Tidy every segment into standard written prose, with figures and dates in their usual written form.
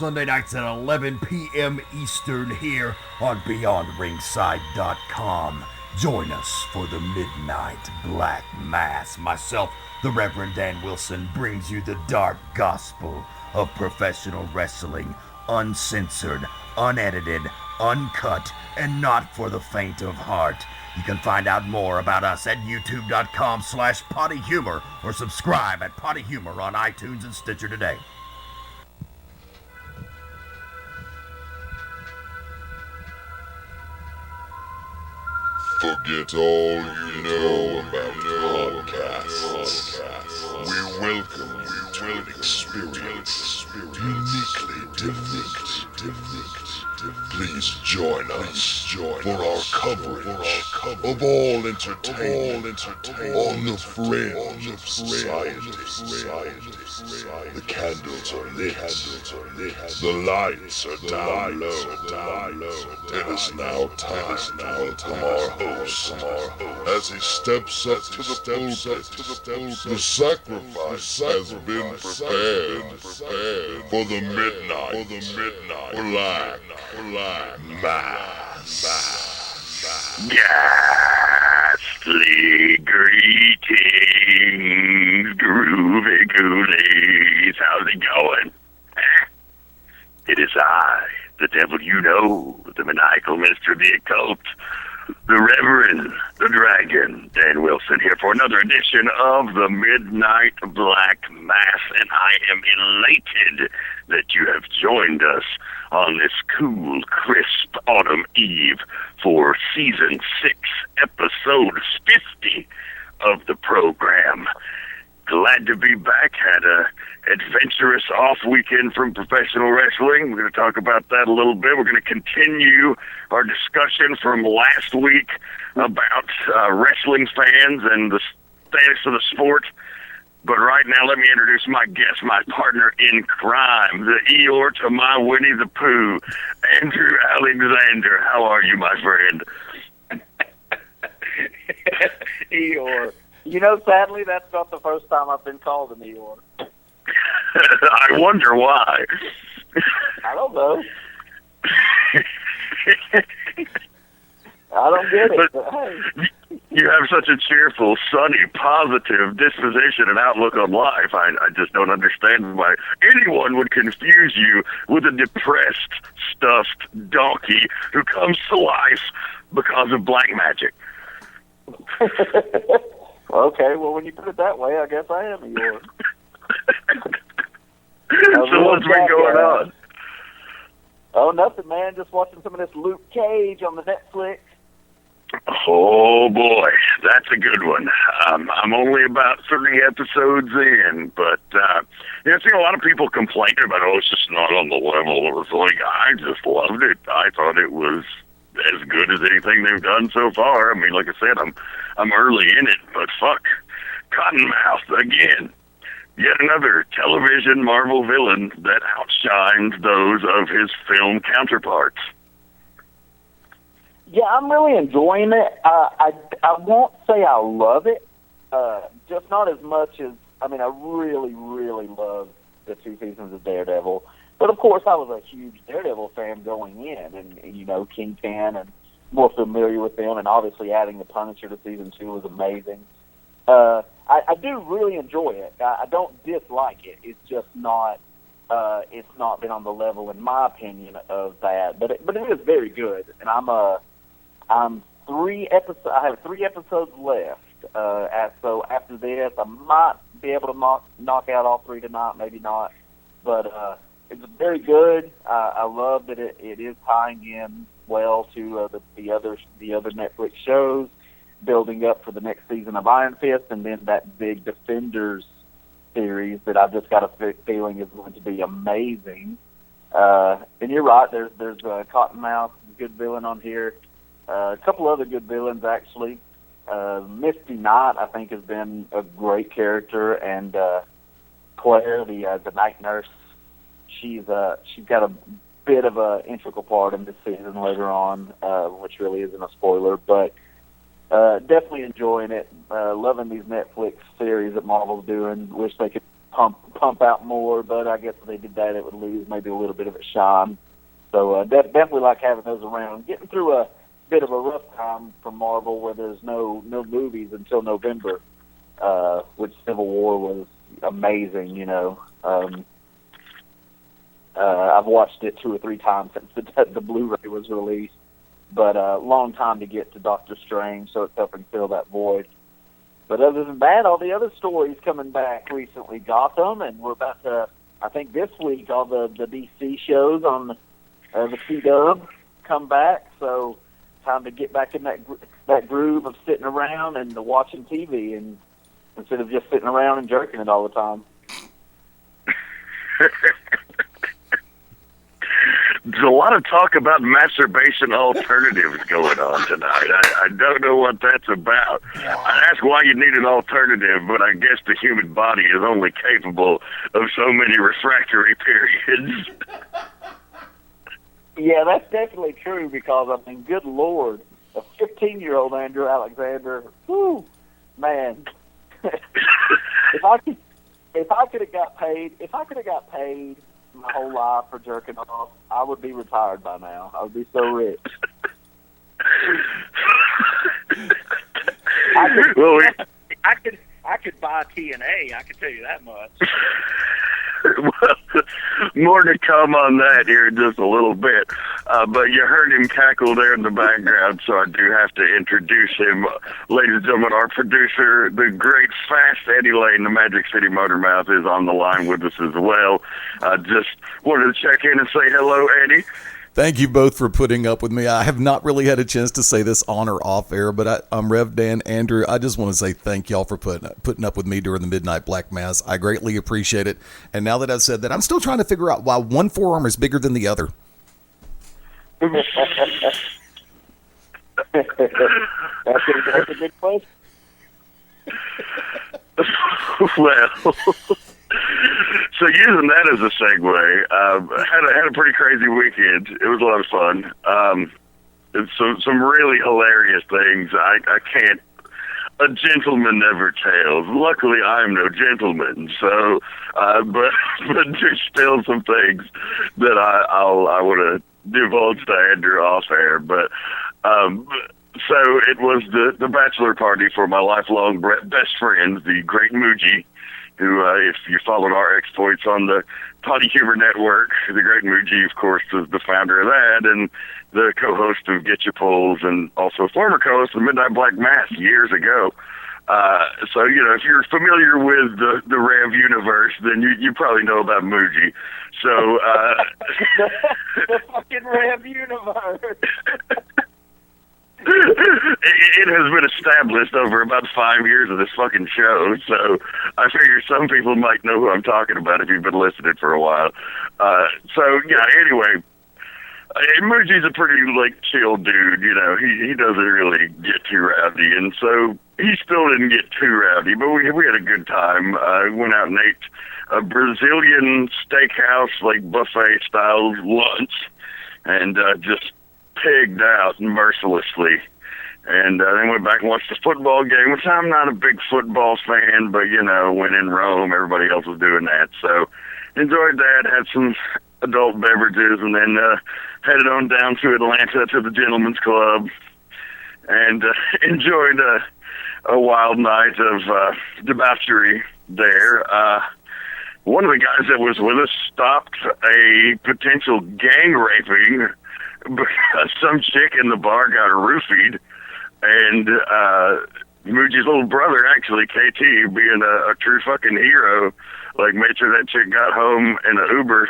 Sunday nights at 11 p.m. Eastern here on BeyondRingside.com. Join us for the Midnight Black Mass. Myself, the Reverend Dan Wilson, brings you the dark gospel of professional wrestling, uncensored, unedited, uncut, and not for the faint of heart. You can find out more about us at youtube.com/pottyhumor or subscribe at Potty Humor on iTunes and Stitcher today. Forget all you know about podcasts. We welcome you to an experience uniquely different. Please join us for our coverage of all entertainment on the fringe of society. The candles are lit, the lights are down low. It is now time to welcome our host as he steps up to the pulpit. The sacrifice has been prepared for the midnight black mass. Ghastly greetings, groovy ghoulies. How's it going? It is I, the devil you know, the maniacal minister of the occult, the Reverend, the Dragon, Dan Wilson, here for another edition of the Midnight Black Mass, and I am elated that you have joined us on this cool, crisp autumn eve for Season 6, Episode 50 of the program. Glad to be back. Had a adventurous off weekend from professional wrestling. We're going to talk about that a little bit. We're going to continue our discussion from last week about wrestling fans and the status of the sport. But right now, let me introduce my guest, my partner in crime, the Eeyore to my Winnie the Pooh, Andrew Alexander. How are you, my friend? Eeyore. You know, sadly, that's not the first time I've been called an Eeyore. I wonder why. I don't know. I don't get it, but hey. You have such a cheerful, sunny, positive disposition and outlook on life. I just don't understand why anyone would confuse you with a depressed, stuffed donkey who comes to life because of black magic. Okay, well, when you put it that way, I guess I am a Eeyore. So what's been going on? Oh, nothing, man. Just watching some of this Luke Cage on the Netflix. Oh, boy. That's a good one. I'm only about 30 episodes in, but I've seen a lot of people complaining about, it's just not on the level. It was like, I just loved it. I thought it was as good as anything they've done so far. I mean, like I said, I'm early in it, but fuck, Cottonmouth again. Yet another television Marvel villain that outshines those of his film counterparts. Yeah, I'm really enjoying it. I won't say I love it, just not as much as, I really, really love the 2 seasons of Daredevil. But, of course, I was a huge Daredevil fan going in, and Kingpin, and more familiar with them, and obviously adding the Punisher to Season 2 was amazing. I do really enjoy it. I don't dislike it. It's just not, it's not been on the level, in my opinion, of that. But it is very good, and I have 3 episodes left. So after this, I might be able to knock out all 3 tonight, maybe not. But it's very good. I love that it is tying in well to the other Netflix shows, building up for the next season of Iron Fist, and then that big Defenders series that I've just got a feeling is going to be amazing. And you're right. There's Cottonmouth, good villain on here. A couple other good villains, actually. Misty Knight, I think, has been a great character, and Claire, the night nurse, she's got a bit of a integral part in this season later on, which really isn't a spoiler, but definitely enjoying it. Loving these Netflix series that Marvel's doing. Wish they could pump out more. But I guess if they did that, it would lose maybe a little bit of its shine. So definitely like having those around. Getting through a bit of a rough time for Marvel, where there's no movies until November, which Civil War was amazing. I've watched it 2 or 3 times since the Blu-ray was released, but long time to get to Doctor Strange, so it's helping fill that void. But other than that, all the other stories coming back recently, Gotham, and we're about to, I think this week, all the DC shows on the CW come back, so time to get back in that groove of sitting around and watching TV, and instead of just sitting around and jerking it all the time. There's a lot of talk about masturbation alternatives going on tonight. I don't know what that's about. I ask why you need an alternative, but I guess the human body is only capable of so many refractory periods. Yeah, that's definitely true, because, I mean, good Lord, a 15-year-old Andrew Alexander, whoo, man. if I could have got paid my whole life for jerking off, I would be retired by now. I would be so rich. I could buy TNA. I can tell you that much. Well, more to come on that here in just a little bit. But you heard him cackle there in the background, so I do have to introduce him. Ladies and gentlemen, our producer, the great Fast Eddie Lane, the Magic City Motor Mouth, is on the line with us as well. Just wanted to check in and say hello, Eddie. Thank you both for putting up with me. I have not really had a chance to say this on or off air, but I'm Rev Dan Andrew. I just want to say thank y'all for putting up with me during the Midnight Black Mass. I greatly appreciate it. And now that I've said that, I'm still trying to figure out why one forearm is bigger than the other. That's a good question. Well, so using that as a segue, had a pretty crazy weekend. It was a lot of fun. Some really hilarious things. I can't. A gentleman never tells. Luckily, I'm no gentleman. So, but there's still some things that I want to divulge to Andrew off air. But so it was the bachelor party for my lifelong best friends, the great Muji, who, if you followed our exploits on the Potty Humor Network, the great Muji, of course, is the founder of that and the co-host of Get Your Polls, and also former co-host of Midnight Black Mass years ago. So, if you're familiar with the Rev universe, then you probably know about Muji. So, the fucking Rev universe. It has been established over about 5 years of this fucking show, so I figure some people might know who I'm talking about if you've been listening for a while. Anyway, Muji's a pretty, chill dude, he doesn't really get too rowdy, and so he still didn't get too rowdy, but we had a good time. Went out and ate a Brazilian steakhouse, buffet-style lunch, and just pigged out mercilessly. And then went back and watched the football game, which I'm not a big football fan, but, when in Rome, everybody else was doing that. So enjoyed that, had some adult beverages, and then headed on down to Atlanta to the Gentlemen's Club, and enjoyed a wild night of debauchery there. One of the guys that was with us stopped a potential gang raping because some chick in the bar got roofied, and Muji's little brother, actually, KT, being a true fucking hero, made sure that chick got home in an Uber,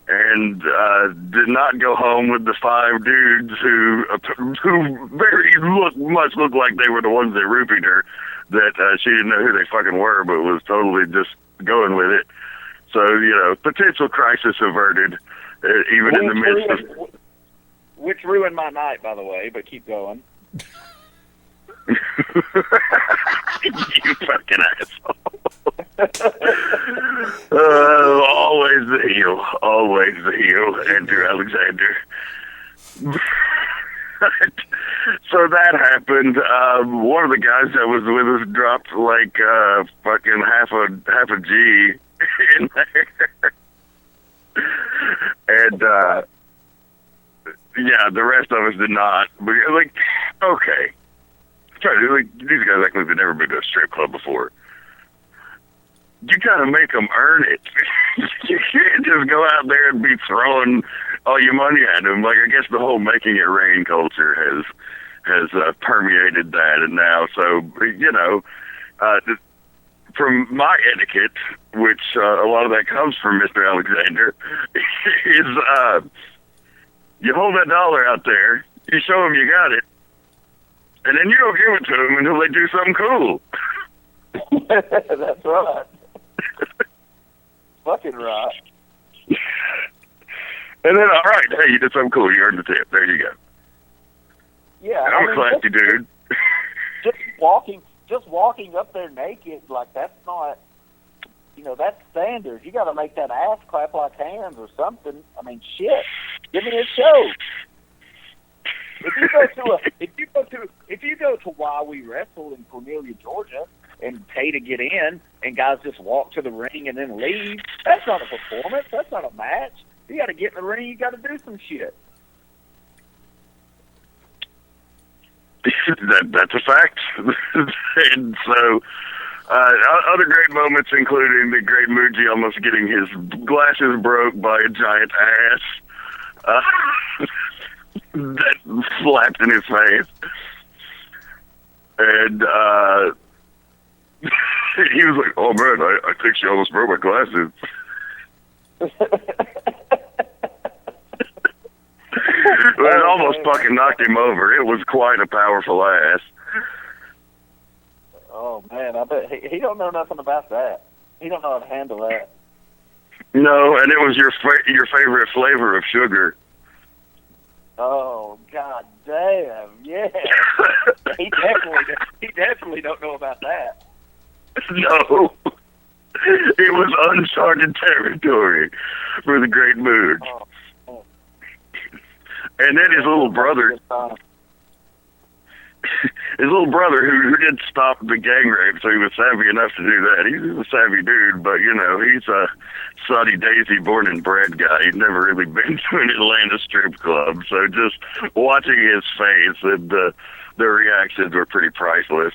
and did not go home with the 5 dudes who very much looked like they were the ones that roofied her, that she didn't know who they fucking were, but was totally just going with it. So, potential crisis averted, even in the midst of... Which ruined my night, by the way, but keep going. You fucking asshole. Always the heel, Andrew Alexander. So that happened. One of the guys that was with us dropped fucking half a G in there. And, yeah, the rest of us did not. But, like, okay. Like, these guys act like they've never been to a strip club before. You gotta make them earn it. You can't just go out there and be throwing all your money at them. Like, I guess the whole making it rain culture has permeated that, and now, so, you know, from my etiquette, which a lot of that comes from Mr. Alexander, is you hold that dollar out there, you show them you got it, and then you don't give it to them until they do something cool. That's right. Fucking right. And then, all right, hey, you did something cool. You earned the tip. There you go. Yeah, I'm a classy dude. Just walking up there naked, like, that's not, you know, that's standard. You got to make that ass clap like hands or something. I mean, shit. Give me a show. If you go to Why We Wrestle in Cornelia, Georgia, and pay to get in, and guys just walk to the ring and then leave, that's not a performance. That's not a match. You got to get in the ring. You got to do some shit. That's a fact. And so, other great moments, including the great Muji almost getting his glasses broke by a giant ass that slapped in his face. And he was like, "Oh man, I think she almost broke my glasses." It almost fucking knocked him over. It was quite a powerful ass. Oh man, I bet he don't know nothing about that. He don't know how to handle that. No, and it was your favorite flavor of sugar. Oh god damn, yeah. he definitely don't know about that. No. It was uncharted territory for the Great Mood. Oh. And then his little brother, who did stop the gang rape, so he was savvy enough to do that. He's a savvy dude, but, you know, he's a Saudi Daisy born and bred guy. He'd never really been to an Atlanta strip club, so just watching his face, and the reactions were pretty priceless.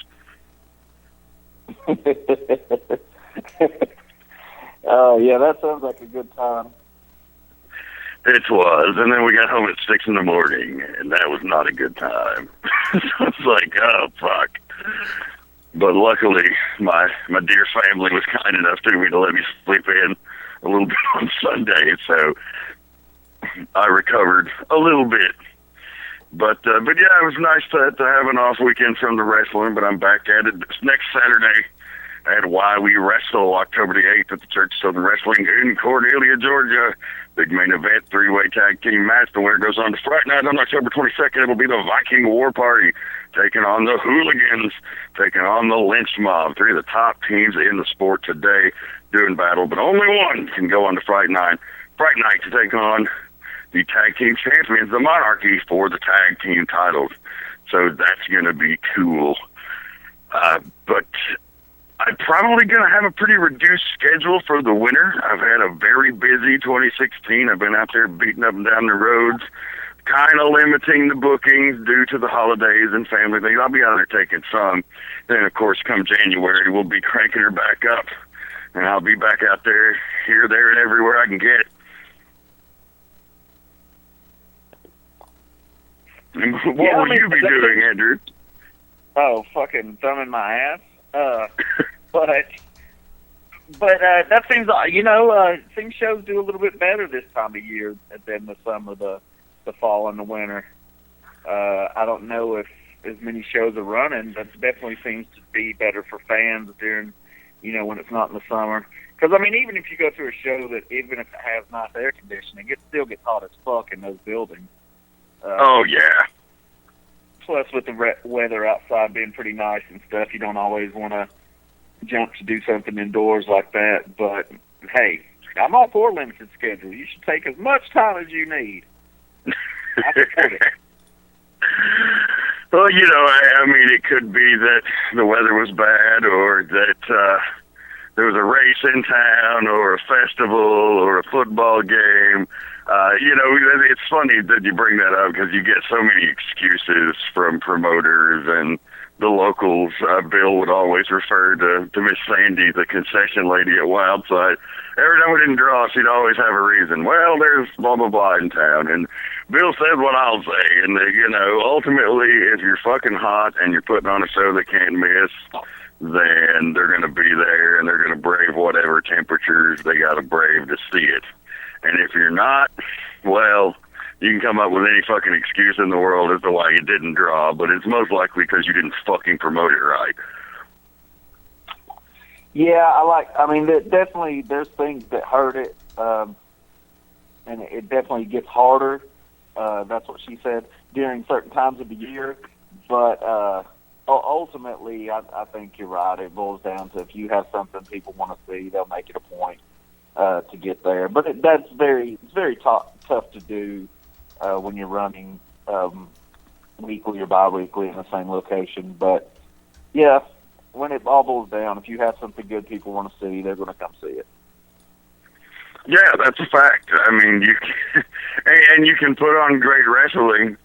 Oh, yeah, that sounds like a good time. It was, and then we got home at 6 in the morning, and that was not a good time. So it's like, oh, fuck. But luckily, my dear family was kind enough to me to let me sleep in a little bit on Sunday, so I recovered a little bit. But yeah, it was nice to have an off weekend from the wrestling, but I'm back at it this next Saturday at Why We Wrestle, October the 8th at the Church of Southern Wrestling in Cornelia, Georgia. Big main event, three-way tag team match. The winner goes on to Friday night on October 22nd. It'll be the Viking War Party taking on the Hooligans, taking on the Lynch Mob. Three of the top teams in the sport today doing battle, but only one can go on to Friday night to take on the tag team champions, the Monarchy, for the tag team titles. So that's going to be cool. But I'm probably going to have a pretty reduced schedule for the winter. I've had a very busy 2016. I've been out there beating up and down the roads, kind of limiting the bookings due to the holidays and family things. I'll be out there taking some. Then, of course, come January, we'll be cranking her back up, and I'll be back out there, here, there, and everywhere I can get. What will you be doing, Andrew? Oh, fucking thumbing my ass. But that seems, things shows do a little bit better this time of year than the summer, the fall, and the winter. I don't know if as many shows are running, but it definitely seems to be better for fans during, when it's not in the summer. Because, I mean, even if you go to a show that, even if it has nice air conditioning, it still gets hot as fuck in those buildings. Oh, yeah. Plus, with the weather outside being pretty nice and stuff, you don't always want to jump to do something indoors like that. But, hey, I'm all for limited schedule. You should take as much time as you need. I support it. Well, I mean, it could be that the weather was bad or that there was a race in town or a festival or a football game. It's funny that you bring that up because you get so many excuses from promoters and the locals. Bill would always refer to Miss Sandy, the concession lady at Wildside. Every time we didn't draw, she'd always have a reason. Well, there's blah, blah, blah in town. And Bill said what I'll say. And, ultimately, if you're fucking hot and you're putting on a show that can't miss, then they're going to be there and they're going to brave whatever temperatures they got to brave to see it. And if you're not, well, you can come up with any fucking excuse in the world as to why you didn't draw, but it's most likely because you didn't fucking promote it right. Yeah, definitely there's things that hurt it, and it definitely gets harder. That's what she said during certain times of the year. But ultimately, I think you're right. It boils down to if you have something people want to see, they'll make it a point to get there. But it's very tough to do when you're running weekly or bi-weekly in the same location. But yeah, when it all boils down, if you have something good people want to see, they're going to come see it. Yeah, that's a fact. I mean, you can put on great wrestling,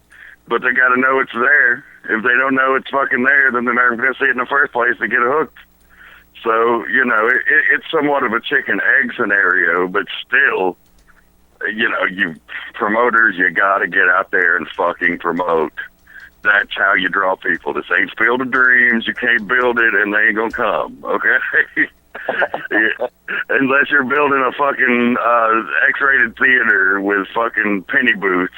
but they got to know it's there. If they don't know it's fucking there, then they're never going to see it in the first place to get hooked. So, it's somewhat of a chicken-egg scenario, but still, you promoters, you got to get out there and fucking promote. That's how you draw people. This ain't Field of Dreams. You can't build it, and they ain't going to come, okay? Yeah. Unless you're building a fucking X-rated theater with fucking penny booths,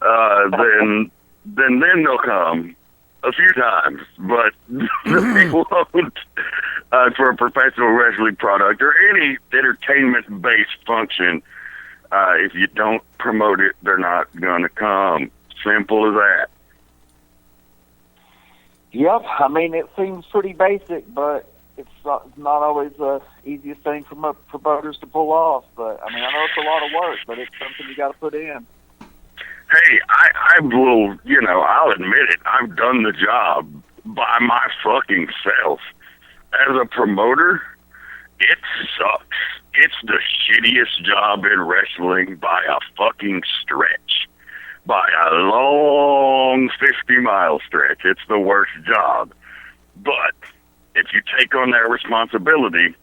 then they'll come a few times, but they won't for a professional wrestling product or any entertainment-based function. If you don't promote it, they're not going to come. Simple as that. Yep, it seems pretty basic, but it's not always the easiest thing for promoters to pull off. But, I know it's a lot of work, but it's something you got to put in. Hey, I will, I'll admit it. I've done the job by my fucking self. As a promoter, it sucks. It's the shittiest job in wrestling by a fucking stretch. By a long 50-mile stretch. It's the worst job. But if you take on that responsibility,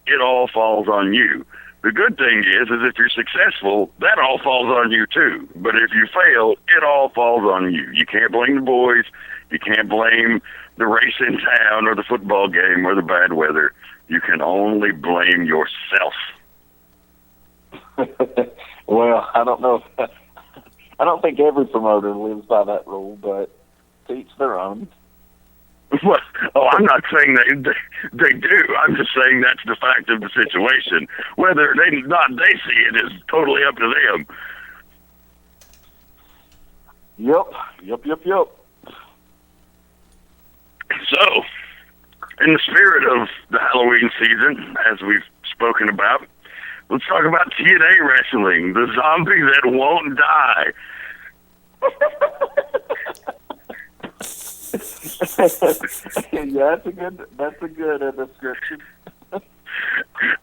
it all falls on you. The good thing is if you're successful, that all falls on you too. But if you fail, it all falls on you. You can't blame the boys. You can't blame the race in town or the football game or the bad weather. You can only blame yourself. Well, I don't know. I don't think every promoter lives by that rule, but to each their own. Well, I'm not saying they do. I'm just saying that's the fact of the situation. Whether they see it is totally up to them. Yep. So, in the spirit of the Halloween season, as we've spoken about, let's talk about TNA wrestling, the zombie that won't die. Yeah, that's a good description.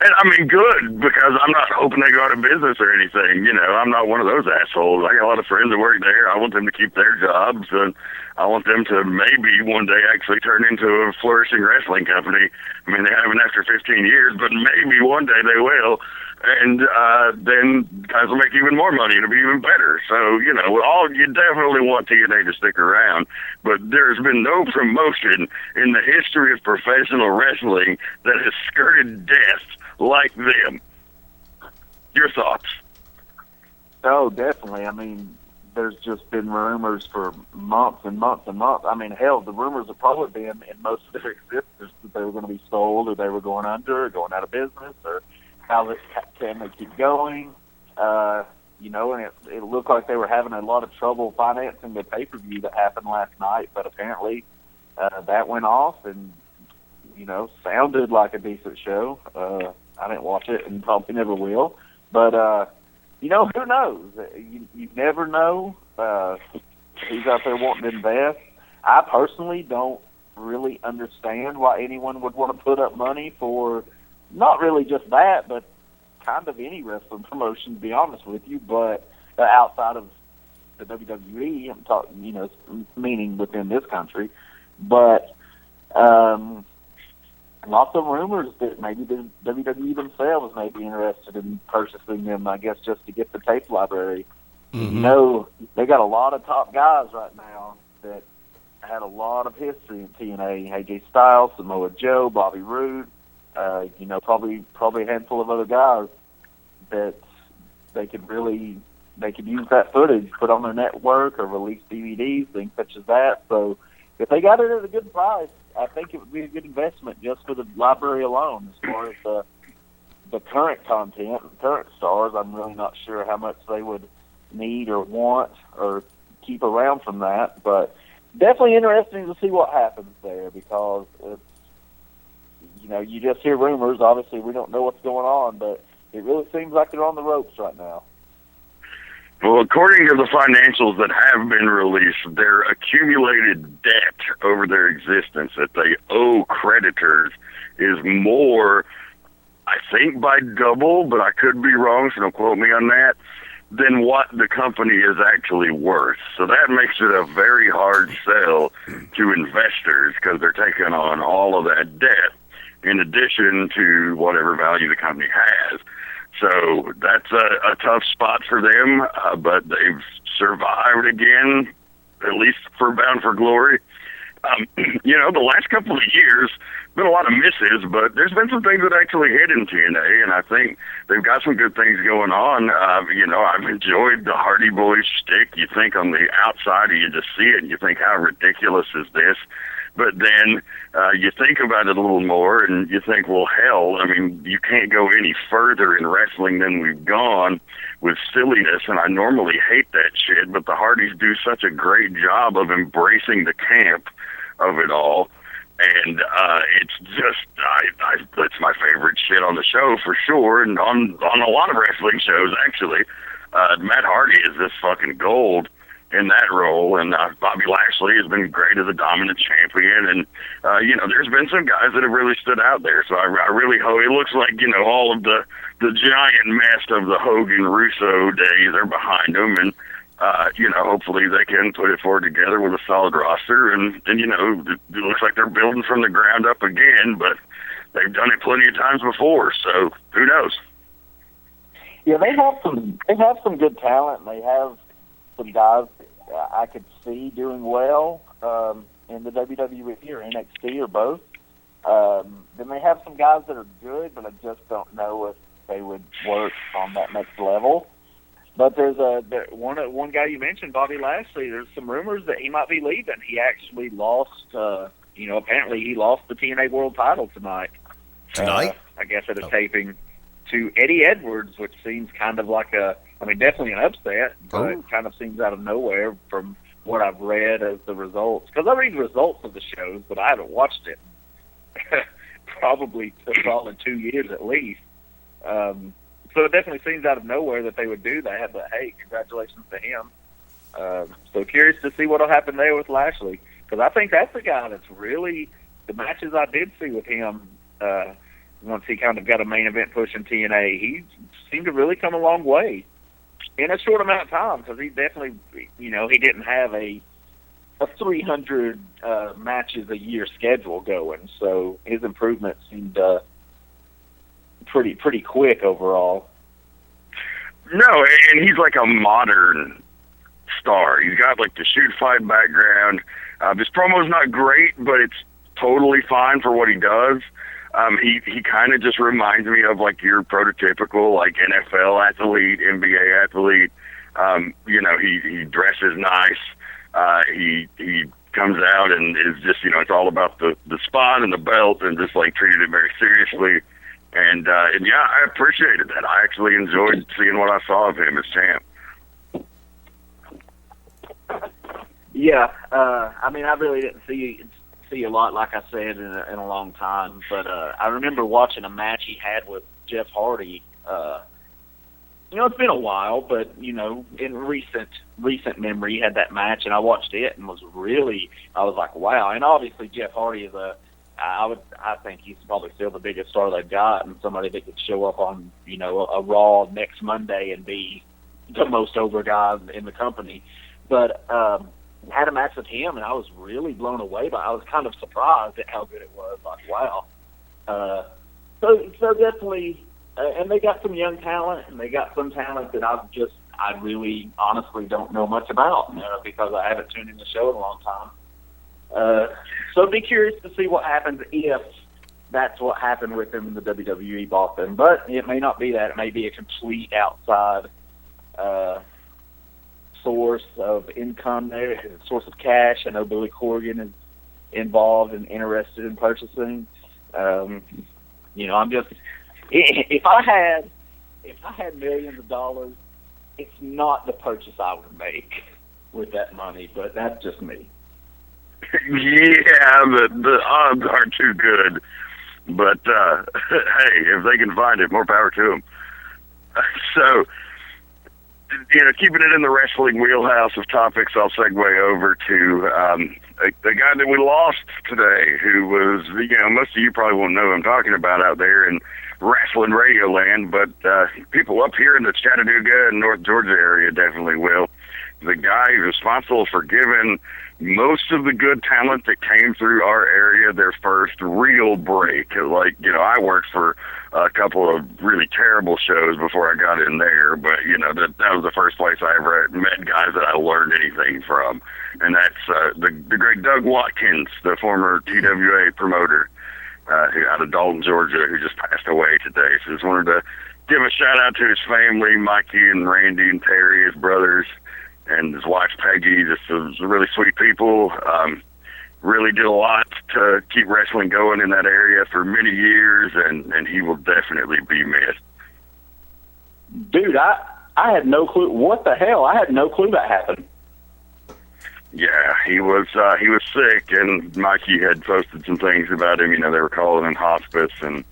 And good, because I'm not hoping they go out of business or anything. I'm not one of those assholes. I got a lot of friends that work there. I want them to keep their jobs, and I want them to maybe one day actually turn into a flourishing wrestling company. They haven't after 15 years, but maybe one day they will. And then guys will make even more money. It'll be even better. So, you definitely want TNA to stick around. But there's been no promotion in the history of professional wrestling that has skirted death like them. Your thoughts? Oh, definitely. There's just been rumors for months and months and months. Hell, the rumors have probably been in most of their existence that they were going to be sold or they were going under or going out of business or how can they keep going? And it looked like they were having a lot of trouble financing the pay-per-view that happened last night, but apparently that went off and, sounded like a decent show. I didn't watch it and probably never will. But, who knows? You never know who's out there wanting to invest. I personally don't really understand why anyone would want to put up money for not really just that, but kind of any wrestling promotion, to be honest with you, but outside of the WWE, I'm talking, meaning within this country, but lots of rumors that maybe the WWE themselves may be interested in purchasing them, I guess, just to get the tape library. Mm-hmm. They got a lot of top guys right now that had a lot of history in TNA. AJ Styles, Samoa Joe, Bobby Roode, probably a handful of other guys that they could use that footage, put on their network or release DVDs, things such as that. So if they got it at a good price, I think it would be a good investment just for the library alone. As far as the current content, current stars, I'm really not sure how much they would need or want or keep around from that. But definitely interesting to see what happens there, because it's, you just hear rumors. Obviously, we don't know what's going on, but it really seems like they're on the ropes right now. Well, according to the financials that have been released, their accumulated debt over their existence that they owe creditors is more, I think, by double, but I could be wrong, so don't quote me on that, than what the company is actually worth. So that makes it a very hard sell to investors, because they're taking on all of that debt in addition to whatever value the company has. So that's a tough spot for them, but they've survived again, at least for Bound for Glory. The last couple of years, been a lot of misses, but there's been some things that actually hit in TNA, and I think they've got some good things going on. I've enjoyed the Hardy Boys shtick. You think on the outside, you just see it, and you think, how ridiculous is this? But then you think about it a little more, and you think, well, hell, I mean, you can't go any further in wrestling than we've gone with silliness, and I normally hate that shit, but the Hardys do such a great job of embracing the camp of it all, and it's just, it's my favorite shit on the show for sure, and on a lot of wrestling shows, actually. Matt Hardy is this fucking gold in that role, and Bobby Lashley has been great as a dominant champion, and there's been some guys that have really stood out there, so I really hope, it looks like, all of the giant mess of the Hogan Russo days are behind them, and hopefully they can put it forward together with a solid roster, and it looks like they're building from the ground up again, but they've done it plenty of times before, so who knows? Yeah, they have some good talent, and they have some guys I could see doing well in the WWE or NXT or both. Then they have some guys that are good, but I just don't know if they would work on that next level. But there's one guy you mentioned, Bobby Lashley. There's some rumors that he might be leaving. He actually lost. Apparently he lost the TNA World Title tonight. Tonight? I guess at a taping to Eddie Edwards, which seems kind of like definitely an upset, but kind of seems out of nowhere from what I've read as the results. Because I read the results of the shows, but I haven't watched it probably a solid 2 years at least. So it definitely seems out of nowhere that they would do that, but hey, congratulations to him. So curious to see what will happen there with Lashley, because I think that's the guy that's really, the matches I did see with him, once he kind of got a main event push in TNA, he seemed to really come a long way in a short amount of time, because he definitely, he didn't have a 300 matches a year schedule going, so his improvement seemed pretty quick overall. No, and he's like a modern star. He's got like the shoot fight background. His promo's not great, but it's totally fine for what he does. He kind of just reminds me of like your prototypical like NFL athlete, NBA athlete. He dresses nice. He comes out and is just, it's all about the spot and the belt, and just like treated it very seriously. And yeah, I appreciated that. I actually enjoyed seeing what I saw of him as champ. Yeah, I really didn't see a lot, like I said, in a long time. But I remember watching a match he had with Jeff Hardy. It's been a while, but in recent memory, he had that match, and I watched it and I was like, wow. And obviously, Jeff Hardy is a I think he's probably still the biggest star they've got, and somebody that could show up on, a Raw next Monday and be the most over guy in the company. But had a match with him, and I was really blown away by. I was kind of surprised at how good it was. Like, wow. So definitely, and they got some young talent, and they got some talent that I really honestly don't know much about, because I haven't tuned in the show in a long time. So be curious to see what happens if that's what happened with him in the WWE Boston. But it may not be that. It may be a complete outside source of income there, a source of cash. I know Billy Corgan is involved and interested in purchasing. I'm just, if I had millions of dollars, it's not the purchase I would make with that money, but that's just me. Yeah, the odds aren't too good. But, hey, if they can find it, more power to them. So, keeping it in the wrestling wheelhouse of topics, I'll segue over to the guy that we lost today, who was, most of you probably won't know who I'm talking about out there in wrestling radio land, but people up here in the Chattanooga and North Georgia area definitely will. The guy who's responsible for giving most of the good talent that came through our area their first real break. Like, I worked for a couple of really terrible shows before I got in there, but, that was the first place I ever met guys that I learned anything from. And that's the great Doug Watkins, the former TWA promoter, who out of Dalton, Georgia, who just passed away today. So just wanted to give a shout out to his family, Mikey and Randy and Terry, his brothers, and his wife Peggy. Just was really sweet people. Really did a lot to keep wrestling going in that area for many years, and he will definitely be missed. Dude, I had no clue. What the hell? I had no clue that happened. Yeah, he was sick, and Mikey had posted some things about him. They were calling him hospice, and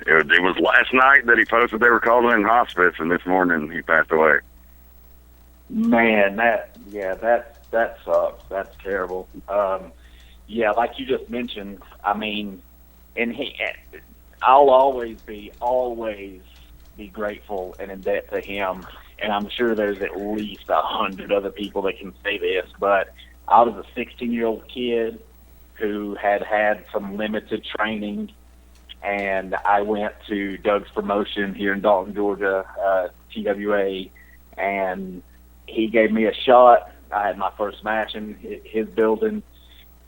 it was last night that he posted they were calling him hospice, and this morning he passed away. Man, that sucks. That's terrible. Like you just mentioned, and I'll always be grateful and in debt to him. And I'm sure there's at least 100 other people that can say this, but I was a 16-year-old kid who had some limited training, and I went to Doug's promotion here in Dalton, Georgia, TWA, and he gave me a shot. I had my first match in his building,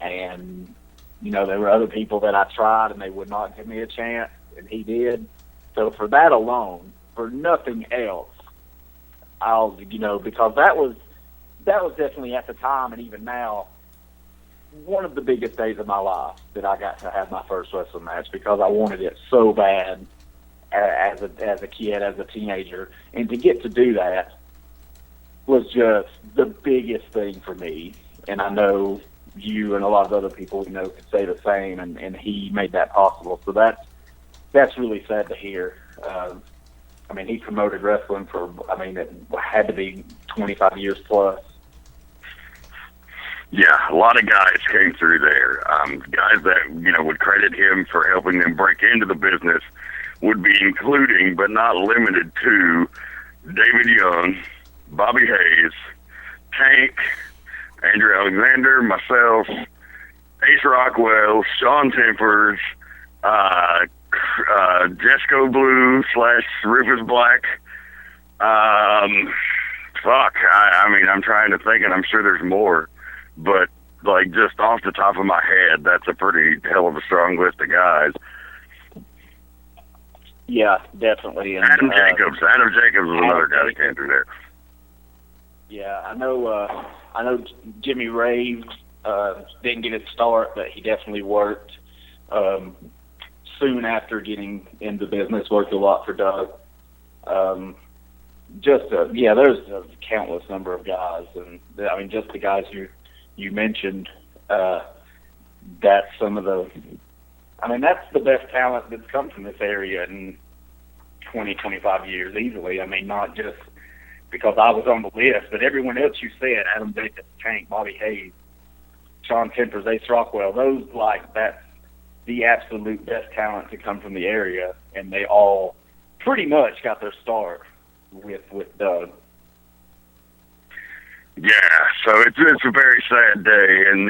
and, there were other people that I tried, and they would not give me a chance, and he did. So for that alone, for nothing else, because that was definitely at the time, and even now, one of the biggest days of my life that I got to have my first wrestling match, because I wanted it so bad as a kid, as a teenager, and to get to do that was just the biggest thing for me. And I know you and a lot of other people could say the same, and he made that possible. So that's really sad to hear. He promoted wrestling for, it had to be 25 years plus. Yeah, a lot of guys came through there. Guys that, would credit him for helping them break into the business would be including, but not limited to, David Young, Bobby Hayes, Tank, Andrew Alexander, myself, Ace Rockwell, Sean Tempers, Jesco Blue / Rufus Black. I'm trying to think, and I'm sure there's more, but just off the top of my head, that's a pretty hell of a strong list of guys. Yeah, definitely. And, Adam Jacobs was another guy that came through there. Yeah, I know Jimmy Rave didn't get his start, but he definitely worked soon after getting into business, worked a lot for Doug. There's a countless number of guys, and just the guys you mentioned, that's some of the, that's the best talent that's come from this area in 20, 25 years easily. Not just because I was on the list, but everyone else you said, Adam Jacobs, Tank, Bobby Hayes, Sean Tempers, Ace Rockwell, those, like, that's the absolute best talent to come from the area, and they all pretty much got their start with Doug. Yeah, so it's a very sad day in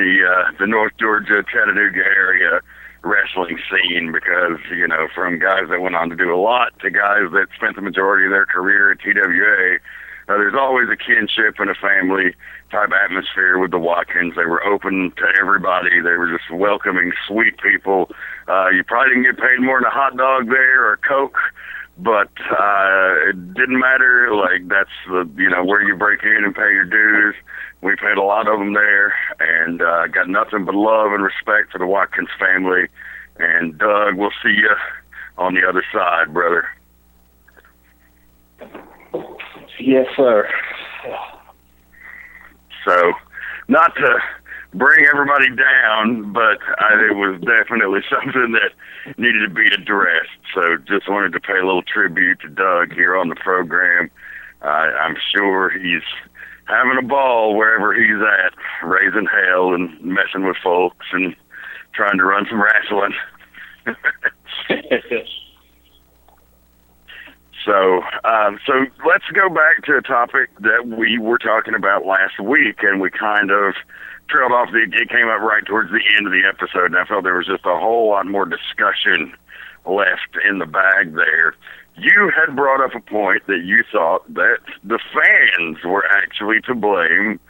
the North Georgia, Chattanooga area wrestling scene because, you know, from guys that went on to do a lot to guys that spent the majority of their career at TWA, there's always a kinship and a family type atmosphere with the Watkins. They were open to everybody. They were just welcoming, sweet people. You probably didn't get paid more than a hot dog there or a Coke, but it didn't matter. Like, that's the, you know, where you break in and pay your dues. We paid a lot of them there, and got nothing but love and respect for the Watkins family. And Doug, we'll see you on the other side, brother. Yes, sir. So, not to bring everybody down, but it was definitely something that needed to be addressed. So, just wanted to pay a little tribute to Doug here on the program. I'm sure he's having a ball wherever he's at, raising hell and messing with folks and trying to run some wrestling. So let's go back to a topic that we were talking about last week, and we kind of trailed off. It came up right towards the end of the episode, and I felt there was just a whole lot more discussion left in the bag there. You had brought up a point that you thought that the fans were actually to blame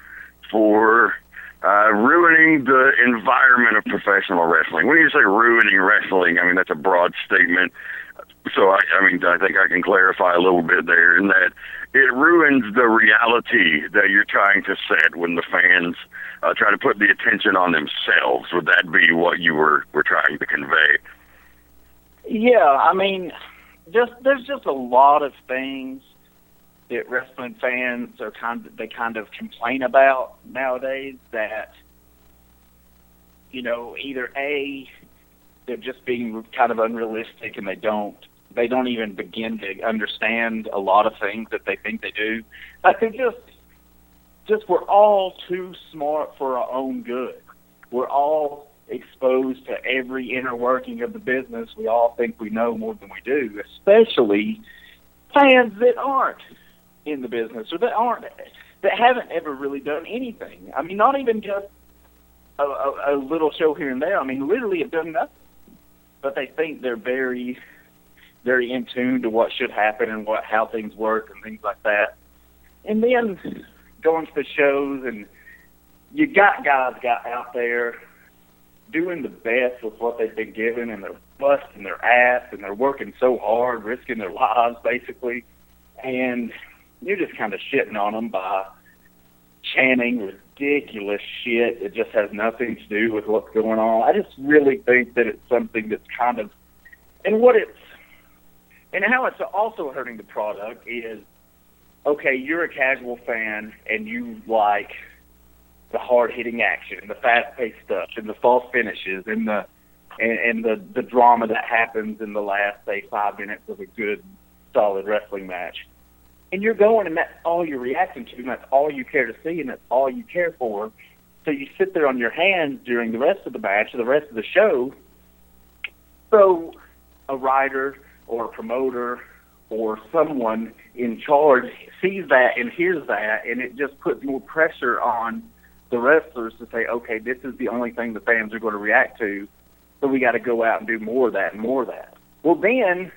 for ruining the environment of professional wrestling. When you say ruining wrestling, I mean, that's a broad statement. So, I think I can clarify a little bit there in that it ruins the reality that you're trying to set when the fans try to put the attention on themselves. Would that be what you were trying to convey? Yeah, I mean, there's just a lot of things that wrestling fans are kind of complain about nowadays that, you know, either A, they're just being kind of unrealistic and they don't even begin to understand a lot of things that they think they do. I think just we're all too smart for our own good. We're all exposed to every inner working of the business. We all think we know more than we do, especially fans that aren't in the business or that haven't ever really done anything. I mean, not even just a little show here and there. I mean, literally have done nothing. But they think they're very, very in tune to what should happen and how things work and things like that. And then going to the shows, and you got guys out there doing the best with what they've been given, and they're busting their ass, and they're working so hard, risking their lives, basically. And you're just kind of shitting on them by chanting ridiculous shit that just has nothing to do with what's going on. I just really think that it's something that's kind of, and how it's also hurting the product is, okay, you're a casual fan and you like the hard-hitting action, the fast-paced stuff, and the false finishes, and the drama that happens in the last, say, 5 minutes of a good, solid wrestling match. And you're going, and that's all you're reacting to, and that's all you care to see, and that's all you care for. So you sit there on your hands during the rest of the match or the rest of the show. So a writer or a promoter or someone in charge sees that and hears that, and it just puts more pressure on the wrestlers to say, okay, this is the only thing the fans are going to react to, so we got to go out and do more of that and more of that. Well, then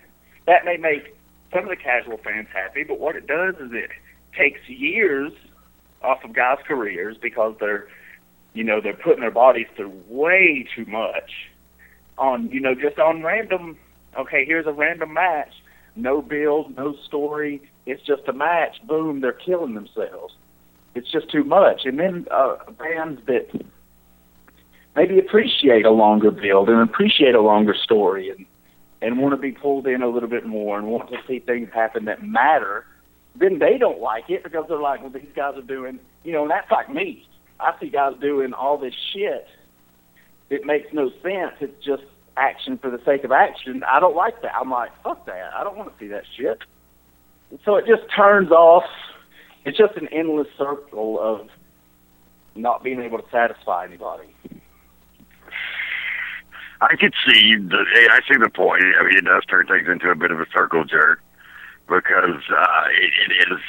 that may make some of the casual fans happy, but what it does is it takes years off of guys' careers because they're putting their bodies through way too much on, just on random, okay, here's a random match, no build, no story, it's just a match, boom, they're killing themselves. It's just too much. And then bands that maybe appreciate a longer build and appreciate a longer story and want to be pulled in a little bit more and want to see things happen that matter, then they don't like it because they're like, well, these guys are doing, and that's like me. I see guys doing all this shit. It makes no sense. It's just action for the sake of action. I don't like that. I'm like, fuck that. I don't want to see that shit. And so it just turns off. It's just an endless circle not being able to satisfy anybody. I could see I see the point. I mean, it does turn things into a bit of a circle jerk because it is.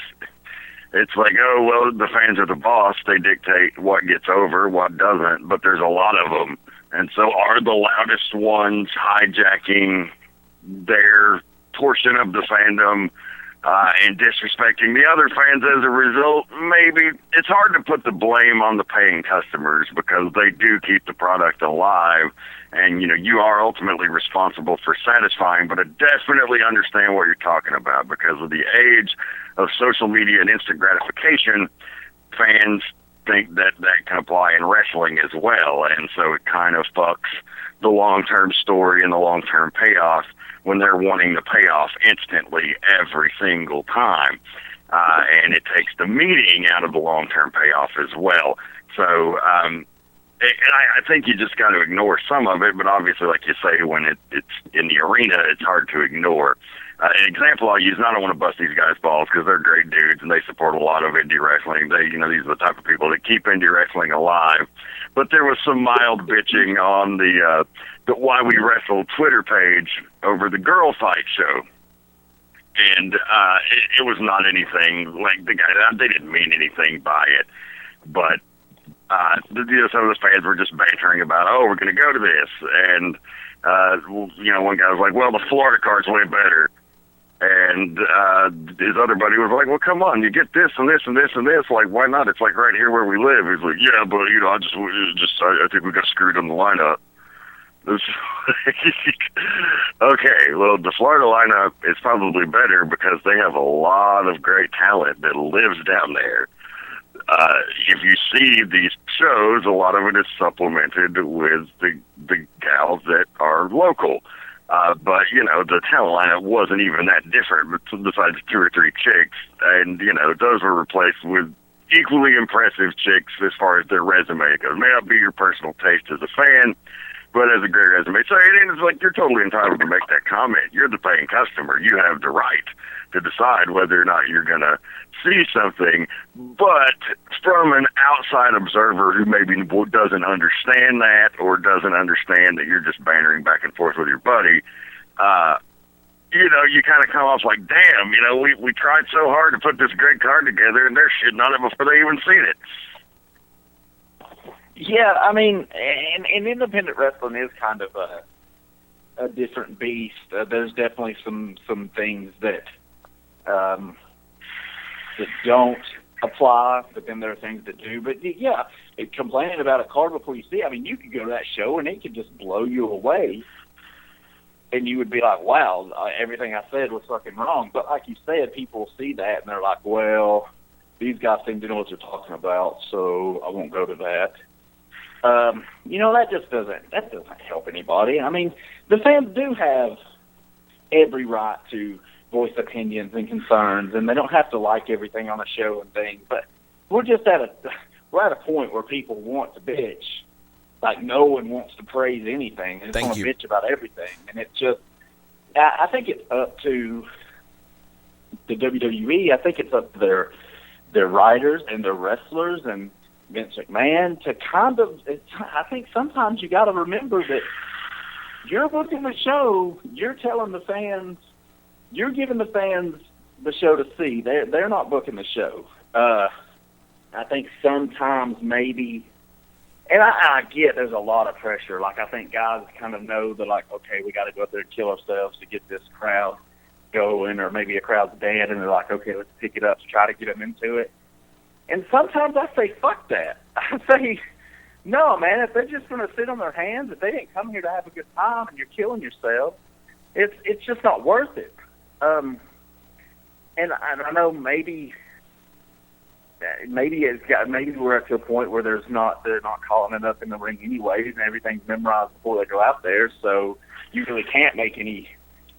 It's like, oh, well, the fans are the boss. They dictate what gets over, what doesn't, but there's a lot of them. And so are the loudest ones hijacking their portion of the fandom and disrespecting the other fans as a result? Maybe. It's hard to put the blame on the paying customers because they do keep the product alive. And, you are ultimately responsible for satisfying, but I definitely understand what you're talking about because of the age of social media and instant gratification. Fans think that can apply in wrestling as well, and so it kind of fucks the long-term story and the long-term payoff when they're wanting the payoff instantly every single time. And it takes the meaning out of the long-term payoff as well. So, and I think you just got to ignore some of it, but obviously, like you say, when it's in the arena, it's hard to ignore. An example I'll use, and I don't want to bust these guys' balls because they're great dudes and they support a lot of indie wrestling. These are the type of people that keep indie wrestling alive. But there was some mild bitching on the Why We Wrestle Twitter page over the girl fight show. And it was not anything like they didn't mean anything by it, but some of the fans were just bantering about, oh, we're going to go to this. And, one guy was like, well, the Florida card's way better. And his other buddy was like, well, come on, you get this and this and this and this. Like, why not? It's like right here where we live. He's like, yeah, but, I think we got screwed on the lineup. Okay, well, the Florida lineup is probably better because they have a lot of great talent that lives down there. If you see these shows, a lot of it is supplemented with the gals that are local. But, the talent lineup wasn't even that different besides 2 or 3 chicks. And, those were replaced with equally impressive chicks as far as their resume goes. May not be your personal taste as a fan, but as a great resume. So it's like you're totally entitled to make that comment. You're the paying customer. You have the right to decide whether or not you're going to see something. But from an outside observer who maybe doesn't understand that or doesn't understand that you're just bantering back and forth with your buddy, you kind of come off like, damn, we tried so hard to put this great card together and they're shitting on it before they even seen it. Yeah, I mean, and independent wrestling is kind of a different beast. There's definitely some things that don't apply, but then there are things that do. But yeah, complaining about a card before you see it, I mean, you could go to that show and it could just blow you away, and you would be like, wow, everything I said was fucking wrong. But like you said, people see that and they're like, well, these guys seem to know what they're talking about, so I won't go to that. That doesn't help anybody. I mean, the fans do have every right to voice opinions and concerns, and they don't have to like everything on the show and things. But we're at a point where people want to bitch. Like, no one wants to praise anything. They just want to bitch about everything. And it's just, I think it's up to the WWE. I think it's up to their writers and their wrestlers and Vince McMahon to kind of, I think sometimes you got to remember that you're booking the show, you're telling the fans, you're giving the fans the show to see. They're not booking the show. I think sometimes maybe, and I get there's a lot of pressure. Like, I think guys kind of know that, like, okay, we got to go out there and kill ourselves to get this crowd going, or maybe a crowd's dead, and they're like, okay, let's pick it up to try to get them into it. And sometimes I say, fuck that. I say, no, man, if they're just going to sit on their hands, if they didn't come here to have a good time and you're killing yourself, it's just not worth it. And I know maybe we're at to a point where they're not calling it up in the ring anyways, and everything's memorized before they go out there, so you really can't make any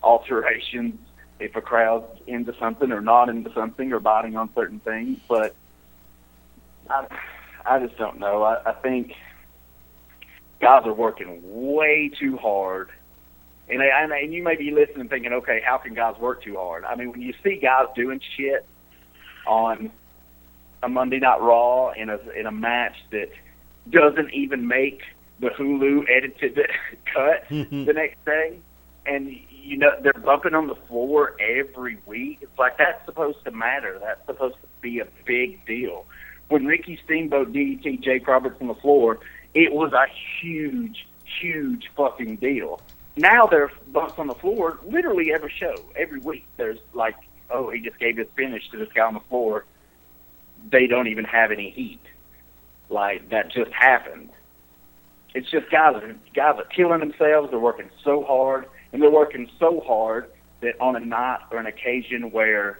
alterations if a crowd's into something or not into something or biting on certain things. But I just don't know. I think guys are working way too hard. And you may be listening thinking, okay, how can guys work too hard? I mean, when you see guys doing shit on a Monday Night Raw in a match that doesn't even make the Hulu edited cut the next day, and they're bumping on the floor every week. It's like, that's supposed to matter. That's supposed to be a big deal. When Ricky Steamboat DDT Jake Roberts on the floor, it was a huge, huge fucking deal. Now there's bumps on the floor literally every show, every week. There's like, oh, he just gave his finish to this guy on the floor. They don't even have any heat. Like, that just happened. It's just guys are killing themselves. They're working so hard, and they're working so hard that on a night or an occasion where